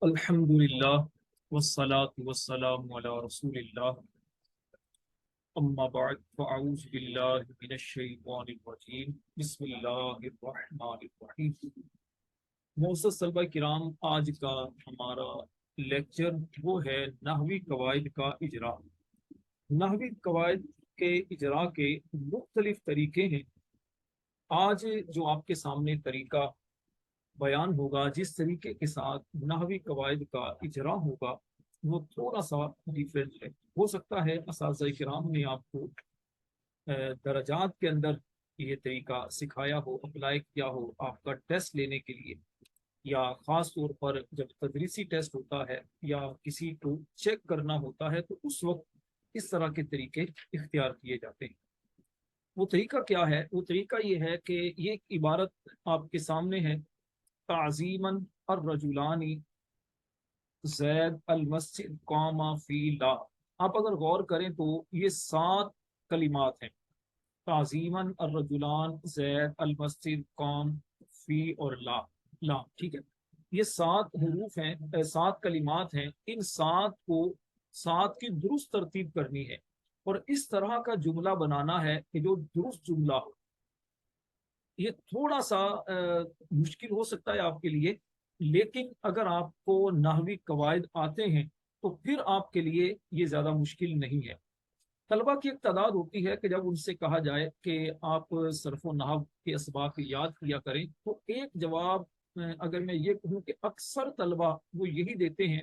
الحمدللہ والصلاة والسلام علی رسول اللہ اما بعد فاعوذ باللہ من الشیطان الرجیم بسم اللہ الرحمن الرحیم۔ معزز طلبہ کرام، آج کا ہمارا لیکچر وہ ہے نحوی قواعد کا اجرا۔ نحوی قواعد کے اجرا کے مختلف طریقے ہیں۔ آج جو آپ کے سامنے طریقہ بیان ہوگا، جس طریقے کے ساتھ نحوی قواعد کا اجرا ہوگا، وہ تھوڑا سا ڈیفرنٹ ہے۔ ہو سکتا ہے اساتذہ کرام نے آپ کو درجات کے اندر یہ طریقہ سکھایا ہو، اپلائی کیا ہو آپ کا ٹیسٹ لینے کے لیے، یا خاص طور پر جب تدریسی ٹیسٹ ہوتا ہے یا کسی کو چیک کرنا ہوتا ہے تو اس وقت اس طرح کے طریقے اختیار کیے جاتے ہیں۔ وہ طریقہ کیا ہے؟ وہ طریقہ یہ ہے کہ یہ ایک عبارت آپ کے سامنے ہے، تعظیماً الرجلان زید المسجد قام فی لا۔ آپ اگر غور کریں تو یہ 7 کلمات ہیں، تعظیماً الرجلان زید المسجد قام فی اور لا، ٹھیک ہے۔ یہ 7 حروف ہیں، 7 کلمات ہیں۔ ان 7 کو 7 کی درست ترتیب کرنی ہے اور اس طرح کا جملہ بنانا ہے کہ جو درست جملہ ہو۔ یہ تھوڑا سا مشکل ہو سکتا ہے آپ کے لیے، لیکن اگر آپ کو نحوی قواعد آتے ہیں تو پھر آپ کے لیے یہ زیادہ مشکل نہیں ہے۔ طلبہ کی ایک تعداد ہوتی ہے کہ جب ان سے کہا جائے کہ آپ صرف و نحو کے اسباق یاد کیا کریں تو ایک جواب اگر میں یہ کہوں کہ اکثر طلبہ وہ یہی دیتے ہیں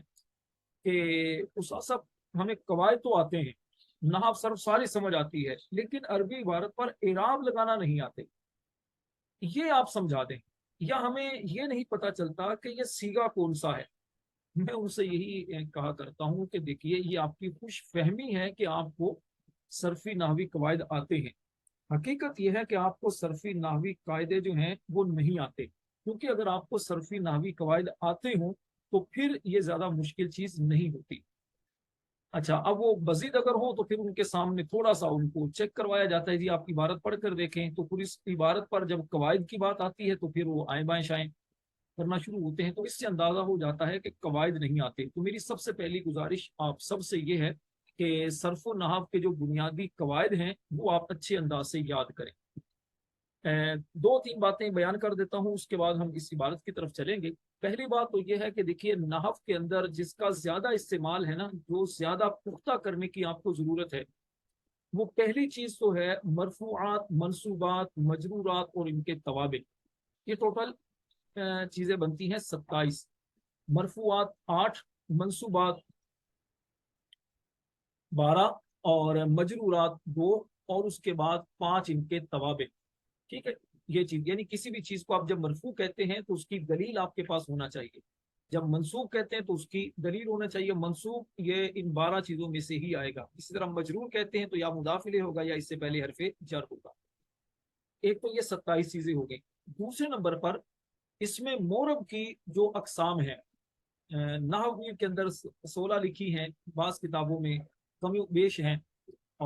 کہ استاد صاحب ہمیں قواعد تو آتے ہیں، نحو صرف ساری سمجھ آتی ہے، لیکن عربی عبارت پر اعراب لگانا نہیں آتے، یہ آپ سمجھا دیں، یا ہمیں یہ نہیں پتا چلتا کہ یہ سیگا کون سا ہے۔ میں ان سے یہی کہا کرتا ہوں کہ دیکھیے، یہ آپ کی خوش فہمی ہے کہ آپ کو صرفی نحوی قواعد آتے ہیں۔ حقیقت یہ ہے کہ آپ کو صرفی نحوی قاعدے جو ہیں وہ نہیں آتے، کیونکہ اگر آپ کو صرفی نحوی قواعد آتے ہوں تو پھر یہ زیادہ مشکل چیز نہیں ہوتی۔ اچھا، اب وہ مزید اگر ہو تو پھر ان کے سامنے تھوڑا سا ان کو چیک کروایا جاتا ہے، جی آپ عبارت پڑھ کر دیکھیں، تو پھر اس عبارت پر جب قواعد کی بات آتی ہے تو پھر وہ آئیں بائیں شائیں کرنا شروع ہوتے ہیں، تو اس سے اندازہ ہو جاتا ہے کہ قواعد نہیں آتے۔ تو میری سب سے پہلی گزارش آپ سب سے یہ ہے کہ صرف و نحو کے جو بنیادی قواعد ہیں وہ آپ اچھے انداز سے یاد کریں۔ 2-3 باتیں بیان کر دیتا ہوں، اس کے بعد ہم اس عبارت کی طرف چلیں گے۔ پہلی بات تو یہ ہے کہ دیکھیے، نحو کے اندر جس کا زیادہ استعمال ہے نا، جو زیادہ پختہ کرنے کی آپ کو ضرورت ہے، وہ پہلی چیز تو ہے مرفوعات، منصوبات، مجرورات اور ان کے توابع۔ یہ ٹوٹل چیزیں بنتی ہیں 27۔ مرفوعات 8، منصوبات 12 اور مجرورات 2، اور اس کے بعد 5 ان کے توابع، ٹھیک ہے۔ یہ چیز یعنی کسی بھی چیز کو آپ جب مرفوع کہتے ہیں تو اس کی دلیل آپ کے پاس ہونا چاہیے، جب منصوب کہتے ہیں تو اس کی دلیل ہونا چاہیے۔ منصوب یہ ان 12 چیزوں میں سے ہی آئے گا۔ اسی طرح مجرور کہتے ہیں تو یا مضاف الیہ ہوگا یا اس سے پہلے حرف جر ہوگا۔ ایک تو یہ 27 چیزیں ہو گئی۔ دوسرے نمبر پر اس میں مورب کی جو اقسام ہیں، نحو کے اندر 16 لکھی ہیں، بعض کتابوں میں کمی بیش ہیں،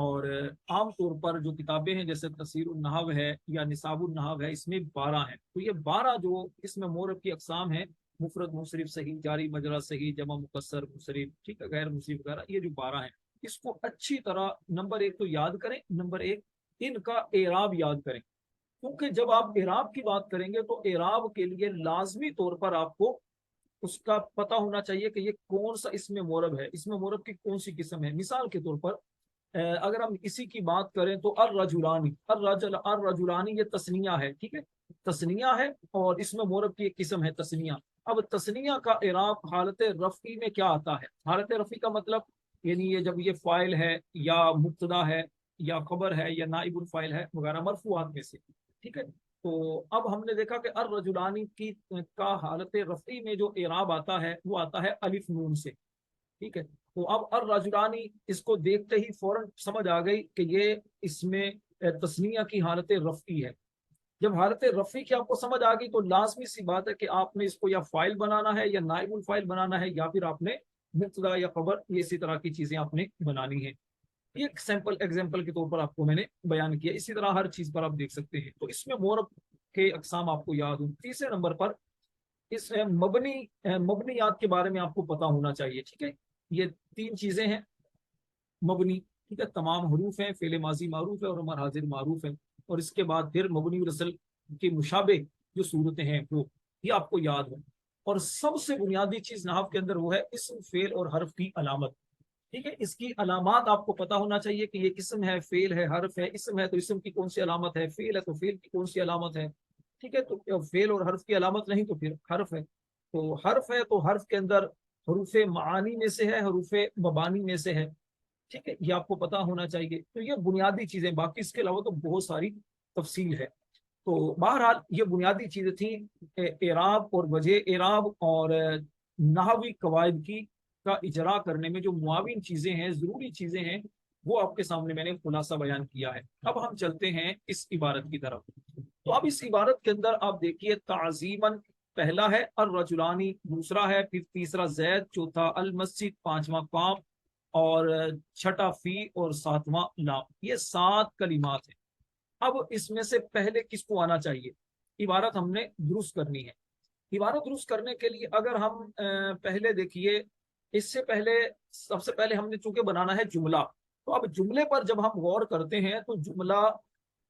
اور عام طور پر جو کتابیں ہیں جیسے تفسیر النحو ہے یا نصاب النحو ہے، اس میں 12 ہیں۔ تو یہ 12 جو اس میں مورب کی اقسام ہیں، مفرد منصرف صحیح، جاری مجرا صحیح، جمع مکسر منصرف، ٹھیک ہے، غیر منصرف وغیرہ، یہ جو 12 ہیں، اس کو اچھی طرح نمبر 1 تو یاد کریں، نمبر 1 ان کا اعراب یاد کریں، کیونکہ جب آپ اعراب کی بات کریں گے تو اعراب کے لیے لازمی طور پر آپ کو اس کا پتہ ہونا چاہیے کہ یہ کون سا اس میں مورب ہے، اس میں مورب کی کون سی قسم ہے۔ مثال کے طور پر اگر ہم اسی کی بات کریں تو الرجلانی، الرجلانی یہ تسنیہ ہے، ٹھیک ہے، تسنیہ ہے، اور اس میں مورب کی ایک قسم ہے تسنیہ۔ اب تسنیہ کا اعراب حالت رفعی میں کیا آتا ہے؟ حالت رفعی کا مطلب یعنی یہ جب یہ فاعل ہے یا مبتدا ہے یا خبر ہے یا نائب الفاعل ہے وغیرہ، مرفوعات میں سے، ٹھیک ہے۔ تو اب ہم نے دیکھا کہ الرجلانی کی کا حالت رفعی میں جو اعراب آتا ہے وہ آتا ہے الف نون سے، ٹھیک ہے۔ تو اب الرجلانی اس کو دیکھتے ہی فوراً سمجھ آ گئی کہ یہ اس میں تسنیہ کی حالت رفعی ہے۔ جب حالت رفعی کی آپ کو سمجھ آ گئی تو لازمی سی بات ہے کہ آپ نے اس کو یا فائل بنانا ہے یا نائب الفائل بنانا ہے، یا پھر آپ نے مبتدا یا خبر، یہ اسی طرح کی چیزیں آپ نے بنانی ہیں۔ یہ ایک سیمپل ایگزامپل کے طور پر آپ کو میں نے بیان کیا، اسی طرح ہر چیز پر آپ دیکھ سکتے ہیں۔ تو اس میں مورب کے اقسام آپ کو یاد ہوں۔ تیسرے نمبر پر اس مبنیات کے بارے میں آپ کو پتا ہونا چاہیے، ٹھیک ہے. یہ تین چیزیں ہیں مبنی، ٹھیک ہے. تمام حروف ہیں، فعل ماضی معروف ہے اور امر حاضر معروف ہے. اور اس کے بعد پھر مبنی رسل کے مشابہ جو صورتیں ہیں وہ یہ آپ کو یاد ہو. اور سب سے بنیادی چیز نحو کے اندر وہ ہے اسم، فعل اور حرف کی علامت. ٹھیک ہے، اس کی علامات آپ کو پتا ہونا چاہیے کہ یہ اسم ہے، فعل ہے، حرف ہے. اسم ہے تو اسم کی کون سی علامت ہے، فعل ہے تو فعل کی کون سی علامت ہے. ٹھیک ہے، تو فعل اور حرف کی علامت نہیں تو پھر حرف ہے. تو حرف ہے تو حرف کے اندر حروف معانی میں سے ہے، حروف مبانی میں سے ہے. ٹھیک ہے، یہ آپ کو پتا ہونا چاہیے. تو یہ بنیادی چیزیں، باقی اس کے علاوہ تو بہت ساری تفصیل ہے. تو بہرحال یہ بنیادی چیزیں تھیں اعراب اور وجہ اعراب اور نحوی قواعد کی کا اجرا کرنے میں جو معاون چیزیں ہیں، ضروری چیزیں ہیں، وہ آپ کے سامنے میں نے خلاصہ بیان کیا ہے. اب ہم چلتے ہیں اس عبارت کی طرف. تو اب اس عبارت کے اندر آپ دیکھیے تعظیماً پہلا ہے الرجلانی، دوسرا ہے، پھر تیسرا زید، چوتھا المسجد، پانچواں قام اور چھٹا فی اور ساتواں لام. یہ 7 کلمات ہیں. اب اس میں سے پہلے کس کو آنا چاہیے؟ عبارت ہم نے درست کرنی ہے. عبارت درست کرنے کے لیے اگر ہم پہلے دیکھیے، اس سے پہلے سب سے پہلے ہم نے چونکہ بنانا ہے جملہ. تو اب جملے پر جب ہم غور کرتے ہیں تو جملہ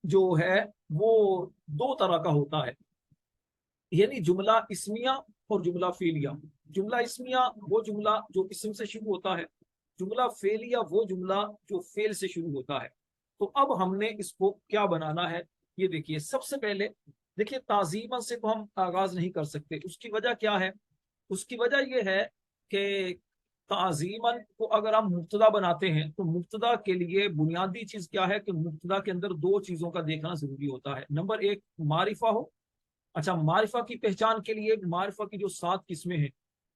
جو ہے وہ 2 طرح کا ہوتا ہے، یعنی جملہ اسمیہ اور جملہ فعلیہ. جملہ اسمیہ وہ جملہ جو اسم سے شروع ہوتا ہے، جملہ فعلیہ وہ جملہ جو فعل سے شروع ہوتا ہے. تو اب ہم نے اس کو کیا بنانا ہے، یہ دیکھیے. سب سے پہلے دیکھیے تعظیماً سے تو ہم آغاز نہیں کر سکتے. اس کی وجہ کیا ہے؟ اس کی وجہ یہ ہے کہ تعظیماً کو اگر ہم مبتدا بناتے ہیں تو مبتدا کے لیے بنیادی چیز کیا ہے کہ مبتدا کے اندر 2 چیزوں کا دیکھنا ضروری ہوتا ہے. نمبر 1 معرفہ ہو. اچھا، معرفہ کی پہچان کے لیے معرفہ کی جو 7 قسمیں ہیں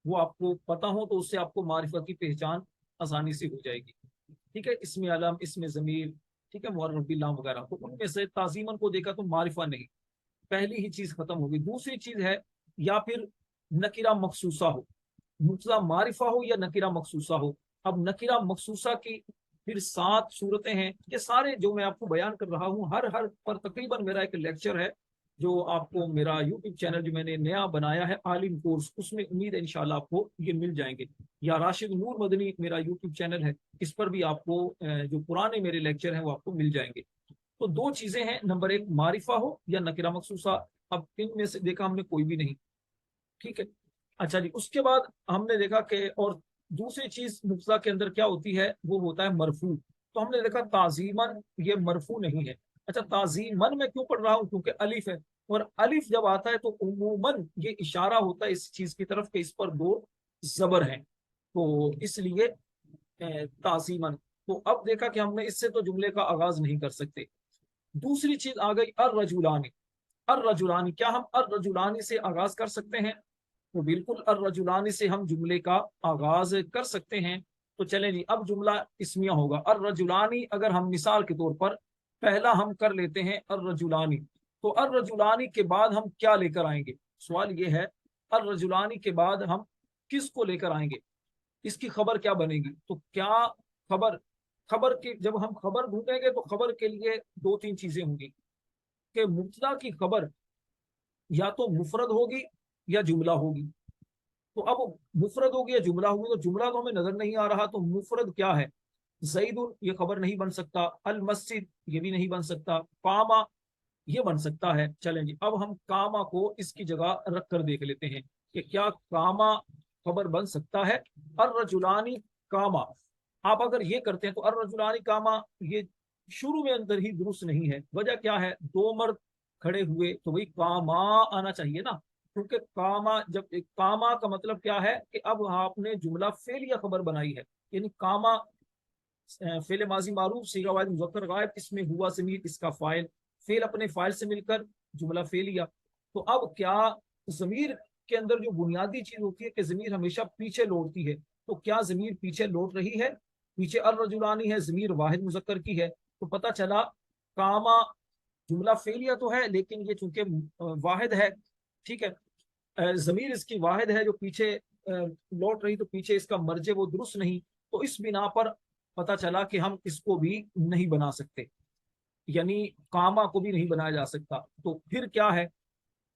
وہ آپ کو پتا ہو تو اس سے آپ کو معرفہ کی پہچان آسانی سے ہو جائے گی. ٹھیک ہے، اسم علم، اسم ضمیر، ٹھیک ہے، معرف باللام وغیرہ. تو ان میں سے تعظیماً کو دیکھا تو معرفہ نہیں، پہلی ہی چیز ختم ہوگی. دوسری چیز ہے یا پھر نکرہ مخصوصہ ہو، مبتدا معرفہ ہو یا نکرہ مخصوصہ ہو. اب نکرہ مخصوصہ کی پھر 7 صورتیں ہیں. یہ سارے جو میں آپ کو بیان کر رہا ہوں ہر پر تقریباً میرا ایک لیکچر ہے جو آپ کو میرا یوٹیوب چینل جو میں نے نیا بنایا ہے عالم کورس، اس میں امید ہے انشاءاللہ آپ کو یہ مل جائیں گے. یا راشد نور مدنی میرا یوٹیوب چینل ہے، اس پر بھی آپ کو جو پرانے میرے لیکچر ہیں وہ آپ کو مل جائیں گے. تو 2 چیزیں ہیں، نمبر 1 معرفہ ہو یا نکرہ مخصوصہ. اب ان میں سے دیکھا ہم نے کوئی بھی نہیں. ٹھیک ہے، اچھا جی. اس کے بعد ہم نے دیکھا کہ اور دوسری چیز مبتدا کے اندر کیا ہوتی ہے، وہ ہوتا ہے مرفوع. تو ہم نے دیکھا تعظیماً یہ مرفوع نہیں ہے. اچھا، تعظیماً میں کیوں پڑھ رہا ہوں؟ کیونکہ الف ہے، اور الف جب آتا ہے تو عموماً یہ اشارہ ہوتا ہے اس چیز کی طرف کہ اس پر 2 زبر ہیں، تو اس لیے تعظیماً. تو اب دیکھا کہ ہم نے اس سے تو جملے کا آغاز نہیں کر سکتے. دوسری چیز آ گئی الرجلانی. الرجلانی، کیا ہم الرجلانی سے آغاز کر سکتے ہیں؟ تو بالکل الرجلانی سے ہم جملے کا آغاز کر سکتے ہیں. تو چلیں جی، اب جملہ اسمیہ ہوگا الرجلانی. اگر ہم مثال کے طور پر پہلا ہم کر لیتے ہیں الرجلانی، تو الرجلانی کے بعد ہم کیا لے کر آئیں گے؟ سوال یہ ہے الرجلانی کے بعد ہم کس کو لے کر آئیں گے، اس کی خبر کیا بنے گی؟ تو کیا خبر کی جب ہم خبر ڈھونڈیں گے تو خبر کے لیے 2-3 چیزیں ہوں گی کہ مبتدا کی خبر یا تو مفرد ہوگی یا جملہ ہوگی. تو اب مفرد ہوگی یا جملہ ہوگی، تو جملہ تو ہمیں نظر نہیں آ رہا، تو مفرد کیا ہے؟ زید یہ خبر نہیں بن سکتا، المسجد یہ بھی نہیں بن سکتا، قاما یہ بن سکتا ہے. چلیں جی، اب ہم کاما کو اس کی جگہ رکھ کر دیکھ لیتے ہیں کہ کیا کاما خبر بن سکتا ہے. الرجلانی کاما، آپ اگر یہ کرتے ہیں تو الرجلانی کاما یہ شروع میں اندر ہی درست نہیں ہے. وجہ کیا ہے؟ 2 مرد کھڑے ہوئے تو وہی کاما آنا چاہیے نا، کیونکہ کاما جب کاما کا مطلب کیا ہے کہ اب آپ نے جملہ فعلیہ خبر بنائی ہے. یعنی کاما فعل ماضی معروف صیغہ واحد مذکر غائب، اس میں ہوا ضمیر اس کا فاعل، فعل اپنے فاعل سے مل کر جملہ فعلیہ. تو اب کیا ضمیر کے اندر جو بنیادی چیز ہوتی ہے کہ ضمیر ہمیشہ پیچھے لوٹتی ہے، تو کیا ضمیر پیچھے لوٹ رہی ہے؟ پیچھے الرجلانی ہے، ضمیر واحد مذکر کی ہے. تو پتہ چلا کاما جملہ فعلیہ تو ہے لیکن یہ چونکہ واحد ہے، ٹھیک ہے، ضمیر اس کی واحد ہے جو پیچھے لوٹ رہی، تو پیچھے اس کا مرجع وہ درست نہیں. تو اس بنا پر پتا چلا کہ ہم اس کو بھی نہیں بنا سکتے، یعنی کاما کو بھی نہیں بنایا جا سکتا. تو پھر کیا ہے؟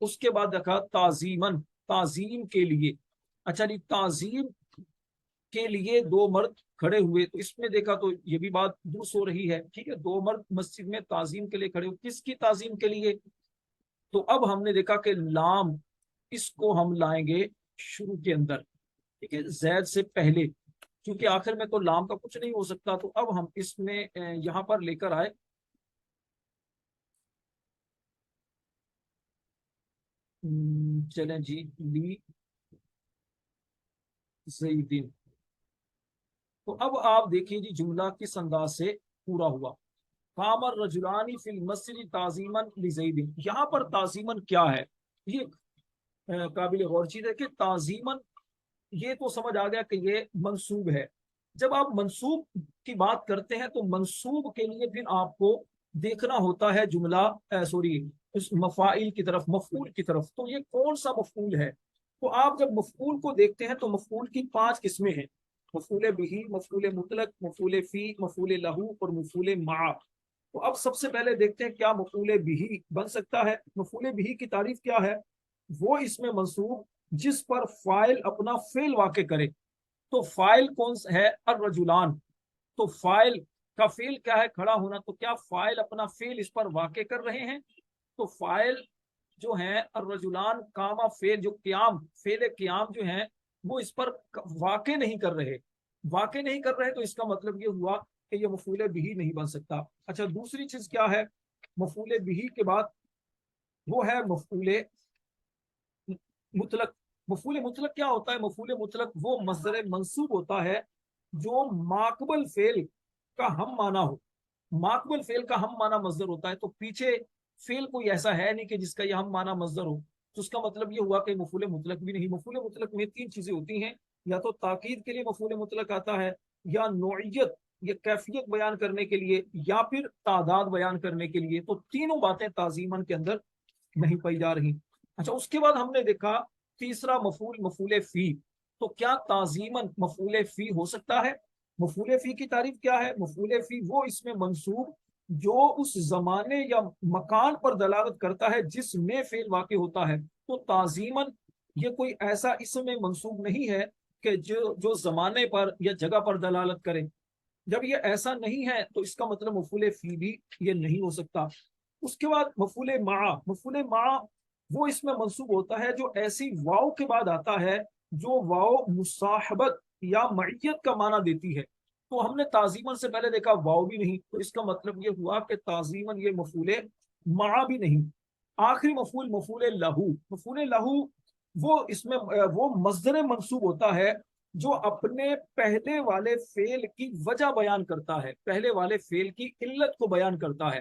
اس کے بعد دیکھا تعظیمن، تعظیم کے لیے، اچھا جی تعظیم کے لیے دو مرد کھڑے ہوئے، تو اس میں دیکھا تو یہ بھی بات درست ہو رہی ہے، ٹھیک ہے، دو مرد مسجد میں تعظیم کے لیے کھڑے ہوئے، کس کی تعظیم کے لیے؟ تو اب ہم نے دیکھا کہ لام اس کو ہم لائیں گے شروع کے اندر، ٹھیک ہے، زید سے پہلے، کیونکہ آخر میں تو لام کا کچھ نہیں ہو سکتا، تو اب ہم اس میں یہاں پر لے کر آئے چلیں جی لی زیدین، تو اب آپ دیکھیے جی جملہ کس انداز سے پورا ہوا، قام الرجلان فی المسجد تعظیما لزید، یہاں پر تعظیما کیا ہے؟ یہ قابل غور چیز ہے کہ تعظیما یہ تو سمجھ آ گیا کہ یہ منصوب ہے، جب آپ منصوب کی بات کرتے ہیں تو منصوب کے لیے پھر آپ کو دیکھنا ہوتا ہے جملہ سوری اس مفاعل کی طرف، مفعول کی طرف، تو یہ کون سا مفعول ہے؟ تو آپ جب مفعول کو دیکھتے ہیں تو مفعول کی 5 قسمیں ہیں، مفعول بہ، مفعول مطلق، مفعول فی، مفعول لہو اور مفعول مع۔ تو اب سب سے پہلے دیکھتے ہیں کیا مفعول بہ بن سکتا ہے۔ مفعول بہ کی تعریف کیا ہے؟ وہ اس میں منصوب جس پر فاعل اپنا فعل واقع کرے، تو فاعل کون سا ہے؟ الرجلان، تو فاعل کا فعل کیا ہے؟ کھڑا ہونا، تو کیا فاعل اپنا فعل اس پر واقع کر رہے ہیں؟ تو فاعل جو ہیں الرجلان کاما فعل، جو قیام، فعل قیام جو ہیں وہ اس پر واقع نہیں کر رہے، واقع نہیں کر رہے، تو اس کا مطلب یہ ہوا کہ یہ مفعول بہ نہیں بن سکتا۔ اچھا دوسری چیز کیا ہے مفعول بہ کے بعد؟ وہ ہے مفعول مطلق۔ مفعول مطلق کیا ہوتا ہے؟ مفعول مطلق وہ مصدر منصوب ہوتا ہے جو ماقبل فعل کا ہم معنی ہو، ماقبل فعل کا ہم معنی مصدر ہوتا ہے، تو پیچھے فعل کوئی ایسا ہے نہیں کہ جس کا یہ ہم معنی مصدر ہو، تو اس کا مطلب یہ ہوا کہ مفعول مطلق بھی نہیں۔ مفعول مطلق میں 3 چیزیں ہوتی ہیں، یا تو تاکید کے لیے مفعول مطلق آتا ہے، یا نوعیت یا کیفیت بیان کرنے کے لیے، یا پھر تعداد بیان کرنے کے لیے، تو تینوں باتیں تعظیمن کے اندر نہیں پائی جا رہی۔ اچھا اس کے بعد ہم نے دیکھا تیسرا مفعول، مفعول فی، تو کیا تعظیمن مفعول فی ہو سکتا ہے؟ مفعول فی کی تعریف کیا ہے؟ مفعول فی وہ اس میں منصوب جو اس زمانے یا مکان پر دلالت کرتا ہے جس میں فعل واقع ہوتا ہے، تو تعظیمن یہ کوئی ایسا اسم میں منصوب نہیں ہے کہ جو زمانے پر یا جگہ پر دلالت کرے، جب یہ ایسا نہیں ہے تو اس کا مطلب مفعول فی بھی یہ نہیں ہو سکتا۔ اس کے بعد مفعول مع، مفعول مع وہ اس میں منصوب ہوتا ہے جو ایسی واو کے بعد آتا ہے جو واو مصاحبت یا معیت کا معنی دیتی ہے، تو ہم نے تعظیمن سے پہلے دیکھا واو بھی نہیں، تو اس کا مطلب یہ ہوا کہ تعظیمن یہ مفعول مع بھی نہیں۔ آخری مفعول مفعول لہو، مفعول لہو وہ اس میں وہ مصدر منصوب ہوتا ہے جو اپنے پہلے والے فعل کی وجہ بیان کرتا ہے، پہلے والے فعل کی علت کو بیان کرتا ہے۔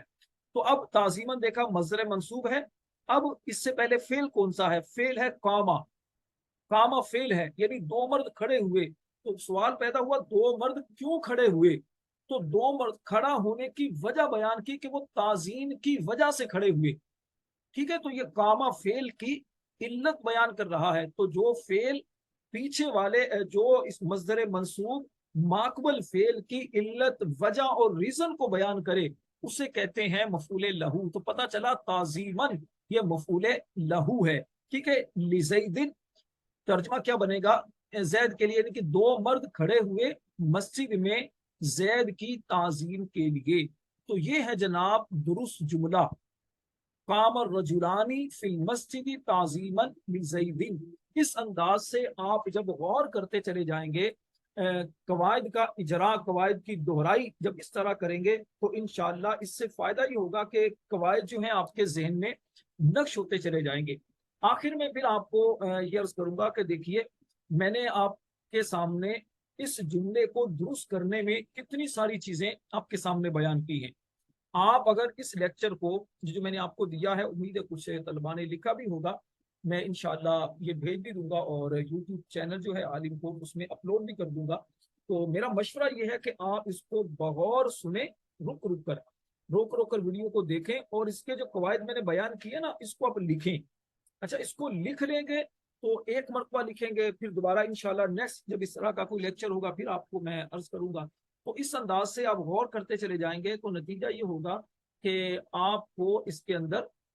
تو اب تعظیمن دیکھا مصدر منصوب ہے، اب اس سے پہلے فعل کون سا ہے؟ فعل ہے کاما، کاما فعل ہے، یعنی دو مرد کھڑے ہوئے، تو سوال پیدا ہوا دو مرد کیوں کھڑے ہوئے؟ تو دو مرد کھڑا ہونے کی وجہ بیان کی کہ وہ تعظیم کی وجہ سے کھڑے ہوئے، ٹھیک ہے، تو یہ کاما فعل کی علت بیان کر رہا ہے، تو جو فعل پیچھے والے جو اس مصدر منصوب ماقبل فعل کی علت، وجہ اور ریزن کو بیان کرے اسے کہتے ہیں مفعول لہو۔ تو پتہ چلا تعظیمن یہ مفعول لہو ہے، ٹھیک ہے۔ لزیدن ترجمہ کیا بنے گا زید کے لیے، یعنی کہ دو مرد کھڑے ہوئے مسجد میں زید کی تعظیم کے لیے، تو یہ ہے جناب درست جملہ، قام الرجلان فی المسجد تعظیما لزید۔ اس انداز سے آپ جب غور کرتے چلے جائیں گے، قواعد کا اجرا، قواعد کی دہرائی جب اس طرح کریں گے تو انشاءاللہ اس سے فائدہ یہ ہوگا کہ قواعد جو ہیں آپ کے ذہن میں نقش ہوتے چلے جائیں گے۔ آخر میں پھر آپ کو یہ عرض کروں گا کہ دیکھیے میں نے آپ کے سامنے اس جملے کو درست کرنے میں کتنی ساری چیزیں آپ کے سامنے بیان کی ہیں۔ آپ اگر اس لیکچر کو جو میں نے آپ کو دیا ہے، امید ہے کچھ طلباء نے لکھا بھی ہوگا، میں انشاءاللہ یہ بھیج بھی دوں گا اور یوٹیوب چینل جو ہے عالم کو اس میں اپلوڈ بھی کر دوں گا۔ تو میرا مشورہ یہ ہے کہ آپ اس کو بغور سنیں، رک رک کر، روک روک کر ویڈیو کو دیکھیں، اور اس کے جو قواعد میں نے بیان کیے نا اس کو آپ لکھیں۔ اچھا اس کو لکھ لیں گے تو ایک مرتبہ لکھیں گے، پھر دوبارہ انشاءاللہ نیکسٹ جب اس طرح کا کوئی لیکچر ہوگا پھر آپ کو میں عرض کروں گا، تو اس انداز سے آپ غور کرتے چلے جائیں گے تو نتیجہ یہ ہوگا کہ آپ کو اس کے اندر